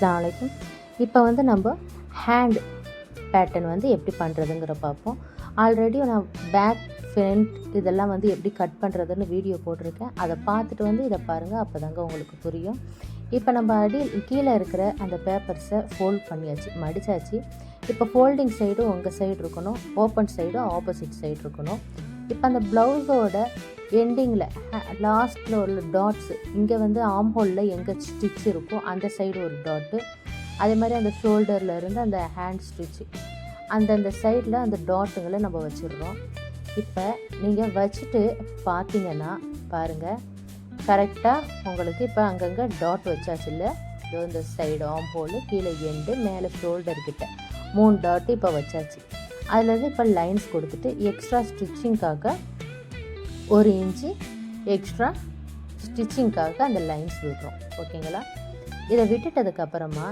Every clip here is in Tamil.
அஸ்ஸலாமு அலைக்கும். இப்போ வந்து நம்ம ஹேண்ட் பேட்டர்ன் வந்து எப்படி பண்ணுறதுங்கிற பார்ப்போம். ஆல்ரெடி நான் பேக் ஃப்ரண்ட் இதெல்லாம் வந்து எப்படி கட் பண்ணுறதுன்னு வீடியோ போட்டிருக்கேன். அதை பார்த்துட்டு வந்து இதை பாருங்கள், அப்போ தாங்க உங்களுக்கு புரியும். இப்போ நம்ம கீழே இருக்கிற அந்த பேப்பர்ஸை ஃபோல்ட் பண்ணியாச்சு, மடித்தாச்சு. இப்போ ஃபோல்டிங் சைடு உங்கள் சைடு இருக்கணும், ஓப்பன் சைடு ஆப்போசிட் சைடு இருக்கணும். இப்போ அந்த ப்ளவுஸோட எண்டிங்கில் லாஸ்ட்டில் உள்ள டாட்ஸு, இங்கே வந்து ஆம்ஹோலில் எங்கே ஸ்டிச் இருக்கோ அந்த சைடு ஒரு டாட்டு, அதே மாதிரி அந்த ஷோல்டரில் இருந்து அந்த ஹேண்ட் ஸ்டிச்சு அந்தந்த சைடில் அந்த டாட்டுங்களை நம்ம வச்சிடுறோம். இப்போ நீங்கள் வச்சுட்டு பார்த்தீங்கன்னா பாருங்கள், கரெக்டாக உங்களுக்கு இப்போ அங்கங்கே டாட் வச்சாச்சு இல்லை, இந்த சைடு ஆம்ஹோலு, கீழே எண்டு, மேலே ஷோல்டர்கிட்ட 3 டாட்டு இப்போ வச்சாச்சு. அதுலேருந்து இப்போ லைன்ஸ் கொடுத்துட்டு எக்ஸ்ட்ரா ஸ்டிச்சிங்காக 1 இன்ச்சு எக்ஸ்ட்ரா ஸ்டிச்சிங்காக அந்த லைன்ஸ் விடுறோம். ஓகேங்களா? இதை விட்டுட்டதுக்கப்புறமா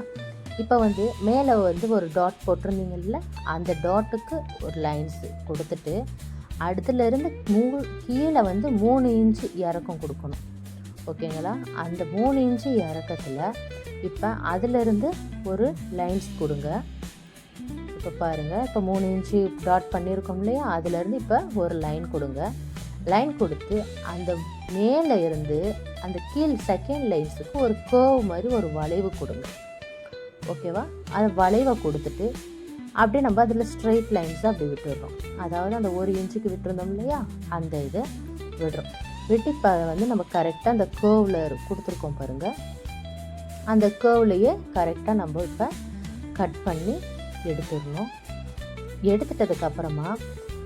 இப்போ வந்து மேலே வந்து ஒரு டாட் போட்டிருந்தீங்கல்ல, அந்த டாட்டுக்கு ஒரு லைன்ஸு கொடுத்துட்டு அடுத்துலேருந்து கீழே வந்து 3 இன்ச்சு இறக்கம் கொடுக்கணும். ஓகேங்களா? அந்த 3 இன்ச்சு இறக்கத்தில் இப்போ அதிலிருந்து ஒரு லைன்ஸ் கொடுங்க. இப்போ பாருங்கள், இப்போ 3 இன்ச்சு டாட் பண்ணியிருக்கோம் இல்லையா, அதுலேருந்து இப்போ ஒரு லைன் கொடுங்க. லைன் கொடுத்து அந்த மேலே இருந்து அந்த கீழ் செகண்ட் லைன்ஸுக்கு ஒரு கர்வ் மாதிரி ஒரு வளைவு கொடுங்க. ஓகேவா? அந்த வளைவை கொடுத்துட்டு அப்படியே நம்ம அதில் ஸ்ட்ரெயிட் லைன்ஸை அப்படி விட்டுடுறோம். அதாவது அந்த 1 இன்ச்சுக்கு விட்டுருந்தோம் இல்லையா, அந்த இதை விடுறோம். விட்டு இப்போ அதை வந்து நம்ம கரெக்டாக அந்த கர்வில் கொடுத்துருக்கோம் பாருங்கள், அந்த கர்வ்லையே கரெக்டாக நம்ம இப்போ கட் பண்ணி எடுத்துடணும். எடுத்துட்டதுக்கப்புறமா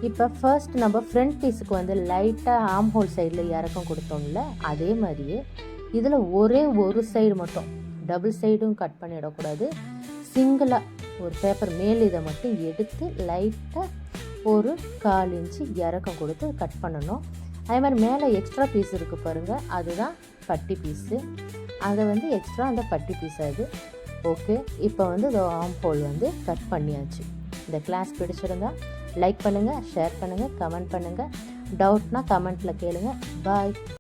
இப்போ ஃபர்ஸ்ட் நம்ம ஃப்ரண்ட் பீஸுக்கு வந்து லைட்டாக ஆம்ஹோல் சைடில் இறக்கம் கொடுத்தோம்ல, அதே மாதிரியே இதில் ஒரே ஒரு சைடு மட்டும், டபுள் சைடும் கட் பண்ணிடக்கூடாது, சிங்கிளாக ஒரு பேப்பர் மேல் இதை மட்டும் எடுத்து லைட்டாக ஒரு 1/4 இன்ச்சு இறக்கம் கொடுத்து கட் பண்ணணும். அதே மாதிரி மேலே எக்ஸ்ட்ரா பீஸ் இருக்குது பாருங்கள், அதுதான் பட்டி பீஸு, அதை வந்து எக்ஸ்ட்ரா அந்த பட்டி பீஸ் அது. ஓகே, இப்போ வந்து இந்த ஆம்ஹோல் வந்து கட் பண்ணியாச்சு. இந்த கிளாஸ் பிடிச்சிருந்தா லைக் பண்ணுங்கள், ஷேர் பண்ணுங்கள், கமெண்ட் பண்ணுங்கள். டவுட்னா கமெண்ட்டில் கேளுங்க. பாய்.